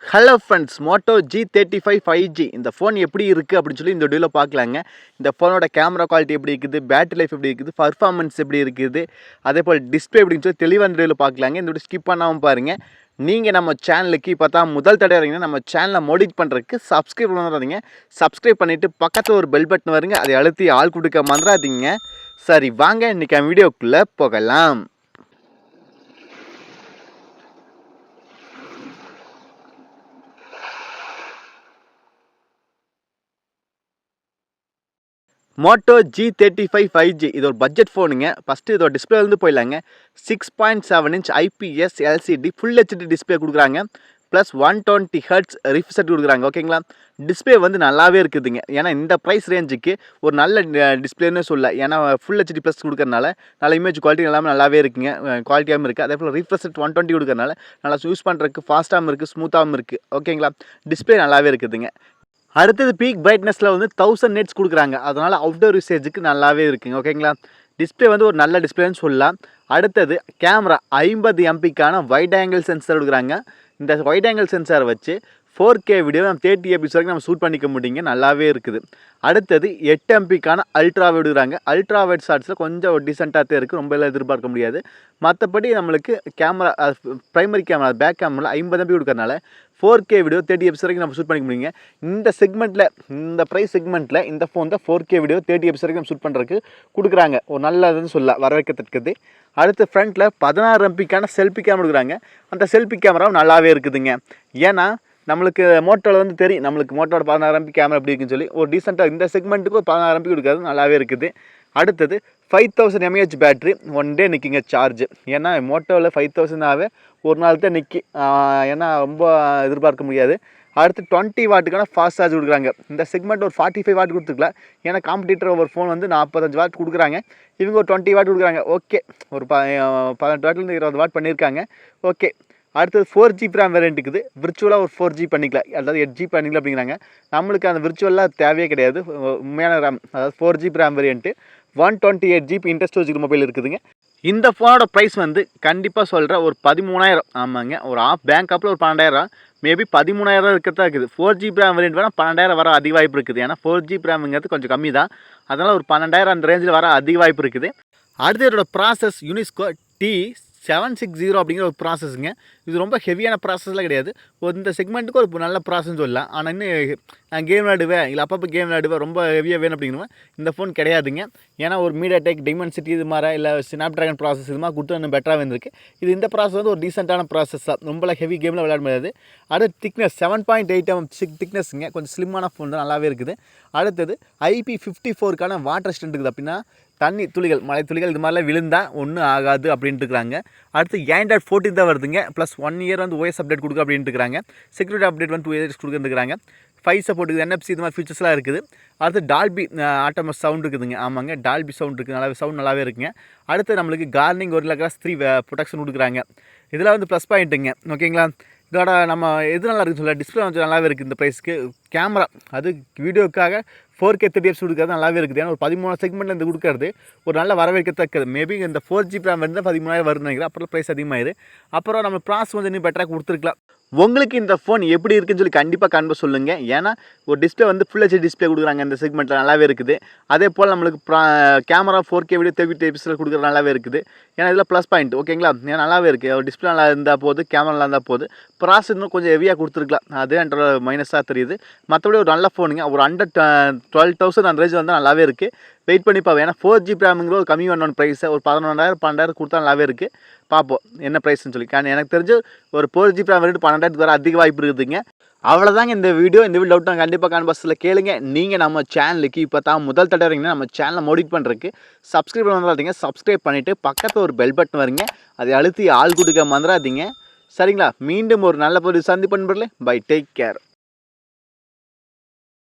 Hello friends, Moto g35 5G இந்த phone எப்படி இருக்குது அப்படின்னு சொல்லி இந்த வீடியோவில் பார்க்கலாங்க. இந்த ஃபோனோட கேமரா குவாலிட்டி எப்படி இருக்குது, பேட்டரி லைஃப் எப்படி இருக்குது, பர்ஃபார்மன்ஸ் எப்படி இருக்குது, அதே போல் டிஸ்பிளே எப்படின்னு சொல்லி தெளிவாக இந்த வீடியோவில் பார்க்கலாங்க. இந்த வீடியோ ஸ்கிப் பண்ணாமல் பாருங்கள். நீங்கள் நம்ம சேனலுக்கு இப்போ தான் முதல் தடவை வரீங்கன்னா நம்ம சேனலை மோடிட் பண்ணுறதுக்கு சப்ஸ்கிரைப் பண்ணாதீங்க. சப்ஸ்கிரைப் பண்ணிவிட்டு பக்கத்தில் ஒரு பெல் பட்டன் வருங்க, அதை அழுத்தி ஆள் கொடுக்க மறந்துடாதீங்க. சரி வாங்க இன்றைக்கி வீடியோக்குள்ளே போகலாம். மோட்டோ g35 5G இது ஒரு பட்ஜெட் ஃபோனுங்க. ஃபஸ்ட்டு இதோட டிஸ்பிளே வந்து போயிடலாங்க. 6.7 inch IPS LCD full HD display கொடுக்குறாங்க. ப்ளஸ் 120 Hz ரிஃப்ரெஷ் கொடுக்குறாங்க. ஓகேங்களா, டிஸ்பிளே வந்து நல்லாவே இருக்குதுங்க. ஏன்னா இந்த ப்ரைஸ் ரேஞ்சுக்கு ஒரு நல்ல டிஸ்பிளேன்னு சொல்ல, ஏன்னா ஃபுல் HD ப்ளஸ் கொடுக்கறனால நல்ல இமேஜ் குவாலிட்டி எல்லாமே நல்லாவே இருக்குங்க. குவாலிட்டியாகவும் இருக்குது. அதே போல் ரிஃப்ரெஷ் 120 கொடுக்கறனால நல்லா யூஸ் பண்ணுறதுக்கு ஃபாஸ்ட்டாகவும் இருக்குது, ஸ்மூத்தாகவும் இருக்குது. ஓகேங்களா, டிஸ்பிளே நல்லாவே இருக்குதுங்க. அடுத்தது பீக் பிரைட்னஸில் வந்து 1000 nits கொடுக்குறாங்க. அதனால் அவுட்டோர் யூசேஜுக்கு நல்லாவே இருக்குங்க. ஓகேங்களா, டிஸ்பிளே வந்து ஒரு நல்ல டிஸ்பிளேன்னு சொல்லலாம். அடுத்தது கேமரா 50 MPக்கான வைட் ஆங்கிள் சென்சார் கொடுக்குறாங்க. இந்த வைட் ஆங்கிள் சென்சாரை வச்சு 4K வீடியோ நம்ம 30 fps வரைக்கும் நம்ம ஷூட் பண்ணிக்க முடியுங்க. நல்லாவே இருக்குது. அடுத்தது 8 MPக்கான அல்ட்ரா வைட் கொடுக்குறாங்க. அல்ட்ரா வைட் ஷாட்ஸில் கொஞ்சம் டீசெண்டாக தான் இருக்குது, ரொம்ப எல்லாம் எதிர்பார்க்க முடியாது. மற்றபடி நம்மளுக்கு camera primary camera back camera 50 MP கொடுக்கறனால 4K வீடியோ 30 fps வரைக்கும் நம்ம ஷூட் பண்ணிக்க முடியுங்க. இந்த செக்மெண்ட்டில், இந்த ப்ரைஸ் செக்மெண்ட்டில் இந்த ஃபோன் தான் 4K வீடியோ 30 fps வரைக்கும் நம்ம ஷூட் பண்ணுறதுக்கு கொடுக்குறாங்க. ஒரு நல்லதுன்னு சொல்லலாம், வரவேற்கத்தக்கது. அடுத்து ஃப்ரண்ட்டில் 16 MPக்கான செல்ஃபி கேமரா கொடுக்குறாங்க. அந்த செல்ஃபி கேமராவும் நல்லாவே இருக்குதுங்க. ஏன்னா நம்மளுக்கு மோட்டோவில் வந்து தெரியும், நம்மளுக்கு மோட்டோட 16 MP கேமரா எப்படி இருக்குன்னு சொல்லி ஒரு டீசெண்டாக இந்த செக்மெண்ட்டுக்கு ஒரு 16 MP கொடுக்காது, நல்லாவே இருக்குது. அடுத்தது 5000 mAh பேட்ரி 1 டே நிற்கிங்க சார்ஜ். ஏன்னா மோட்டோவில் 5000 ஒரு நாள் தான் நிற்கி, ஏன்னா ரொம்ப எதிர்பார்க்க முடியாது. அடுத்து 20 வாட்டுக்கான ஃபாஸ்ட் சார்ஜ் கொடுக்குறாங்க. இந்த செக்மெண்ட் ஒரு 45 வாட் கொடுத்துருக்கலாம். ஏன்னா காம்படிட்டர் ஒரு ஃபோன் வந்து 45 வாட் கொடுக்குறாங்க, இவங்க ஒரு 20 வாட் கொடுக்குறாங்க. ஓகே, ஒரு 18 வாட்லேருந்து 20 வாட் பண்ணியிருக்காங்க. ஓகே. அடுத்தது 4GB RAM வேரியன்ட் இருக்குது. விர்ச்சுவலாக ஒரு 4G பண்ணிக்கலாம், அதாவது 8GB பண்ணிக்கலாம் அப்படிங்கிறாங்க. நம்மளுக்கு அந்த விர்ச்சுவலாக தேவையே கிடையாது. உண்மையான RAM, அதாவது 4GB RAM variant 128GB inter storage mobile இருக்குதுங்க. இந்த ஃபோனோட ப்ரைஸ் வந்து கண்டிப்பாக சொல்கிறேன் ஒரு 13,000. ஆமாங்க, ஒரு ஆஃப் பேங்க் ஆப்பில் ஒரு 12,000, மேபி 13,000 இருக்கிறதா இருக்குது. 4GB RAM வேரியன்ட் வேணால் 12,000 வர அதிக வாய்ப்பு இருக்குது. ஏன்னா 4GB RAMங்கிறது கொஞ்சம் கம்மி தான், அதனால் ஒரு 12,000 அந்த ரேஞ்சில் வர அதிக வாய்ப்பு இருக்குது. அடுத்து இதோட ப்ராசஸ் யூனிஸ்கோ T760 அப்படிங்கிற ஒரு ப்ராசஸ்ங்க. இது ரொம்ப ஹெவியான ப்ராசஸ்லாம் கிடையாது. இந்த செக்மெண்ட்டுக்கு ஒரு நல்ல ப்ராசஸ்ன்னு சொல்லலாம். ஆனால் இன்னும் நான் கேம் விளையாடுவேன், இல்லை அப்பப்போ கேம் விளையாடுவேன், ரொம்ப ஹெவியாக வேணும் அப்படிங்கிறவன் இந்த ஃபோன் கிடையாதுங்க. ஏன்னா ஒரு மீடியாடெக் டைமென்சிட்டி இது மாதிரி, இல்லை ஸ்னாப் ட்ராகன் ப்ராசஸ் இது மாதிரி கொடுத்து இன்னும் பெட்டராக வந்துருக்கு. இது இந்த ப்ராசஸ் வந்து ஒரு டீசெண்டான ப்ராசஸ் தான், ரொம்ப ஹெவி கேமில் விளையாட முடியாது. அடுத்து திக்னஸ் 7.8 mm திக்னஸ்ங்க, கொஞ்சம் ஸ்லிம்மான ஃபோன் தான், நல்லாவே இருக்குது. அடுத்தது IP54க்கான வாட்டர் ஸ்டென்ட் இருக்குது. அப்படின்னா தண்ணி துளிகள், மழை துளிகள் இது மாதிரிலாம் விழுந்தால் ஒன்றும் ஆகாது அப்படின்ட்டு இருக்கிறாங்க. அடுத்து Android 14 தான் வருதுங்க. ப்ளஸ் 1 year வந்து OS அப்டேட் கொடுக்க அப்படின்ட்டு இருக்கிறாங்க. செக்யூரிட்டி அப்டேட் வந்து 2 years கொடுக்குறாங்க. 5 சப்போர்ட் இருக்குது, NFC இது மாதிரி ஃபீச்சர்ஸ்லாம் இருக்குது. அடுத்து டால்பி ஆட்டோமஸ் சவுண்ட் இருக்குதுங்க. ஆமாங்க, டால்பி சவுண்ட் இருக்குது, நல்லாவே சவுண்ட் நல்லாவே இருக்குங்க. அடுத்து நம்மளுக்கு கார்னிங் ஒரு கிளாஸ் 3 ப்ரொடெக்ஷன் கொடுக்குறாங்க. இதெல்லாம் வந்து ப்ளஸ் பாயிண்ட்டுங்க. ஓகேங்களா, இதோட நம்ம எது நல்லா இருக்குன்னு சொல்ல, டிஸ்பிளே கொஞ்சம் நல்லாவே இருக்குது இந்த ப்ரைஸ்க்கு. கேமரா அது வீடியோக்காக 4K 30 fps கொடுக்குறது நல்லாவே இருக்குது. ஏன்னா ஒரு 13 செக்மெண்ட்டில் இந்த கொடுக்குறது ஒரு நல்ல வரவேற்கத்தக்கது. மேபி இந்த 4GB RAM வந்து 13,000 வருதுன்னு நினைக்கிறேன். அப்புறம் ப்ரைஸ் அதிகமாகிது. அப்புறம் நம்ம ப்ராசஸ் வந்து இன்னும் பெட்டராக கொடுத்துருக்கலாம். உங்களுக்கு இந்த ஃபோன் எப்படி இருக்குன்னு சொல்லி கண்டிப்பாக காண்ப சொல்லுங்கள். ஏன்னா ஒரு டிஸ்பிளே வந்து ஃபுல் HD டிஸ்பிளே கொடுக்குறாங்க இந்த செக்மெண்ட்டில், நல்லாவே இருக்குது. அதே போல் நம்மளுக்கு கேமரா 4K வீடியோ 30 fps கொடுக்குறது நல்லாவே இருக்குது. ஏன்னா இதில் ப்ளஸ் பாயிண்ட். ஓகேங்களா, ஏன்னா நல்லாவே இருக்குது. ஒரு டிஸ்பிளே நல்லா இருந்தால் போது, கேமரா நல்லா இருந்தால் போது. ப்ராசஸ் இன்னும் கொஞ்சம் ஹெவியாக கொடுத்துருக்கலாம், அது என்ற மைனஸாக தெரியுது. மற்றபடி ஒரு நல்ல ஃபோனுங்க. ஒரு அண்டர் 12,000 அந்த ரேஞ்ச் வந்து நல்லாவே இருக்குது. வெயிட் பண்ணி பார்ப்போம். ஏன்னா 4GB RAMங்கிற ஒரு கம்மி பண்ண ப்ரைஸை ஒரு 11,000 12,000 கொடுத்தா நல்லாவே இருக்குது. பார்ப்போம் என்ன ப்ரைஸ்ன்னு சொல்லி. எனக்கு தெரிஞ்சு ஒரு 4GB RAM வேறு 12,000 வர அதிக வாய்ப்பு இருக்குதுங்க. அவ்வளோதாங்க இந்த வீடியோ. டவுட் நான் கண்டிப்பாக கான்பஸில் கேளுங்க. நீங்கள் நம்ம சேனலுக்கு இப்போ தான் முதல் தடவை வரீங்கன்னா நம்ம சேனலை மோடிட் பண்ணுறதுக்கு சப்ஸ்கிரைப் பண்ணாதீங்க. சப்ஸ்கிரைப் பண்ணிவிட்டு பக்கத்தில் ஒரு பெல் பட்டன் வருங்க, அதை அழுத்தி ஆள் கொடுக்க மறந்துடாதீங்க. சரிங்களா, மீண்டும் ஒரு நல்ல பொருள் சந்திப்பு நண்பர்களே. Bye, take care.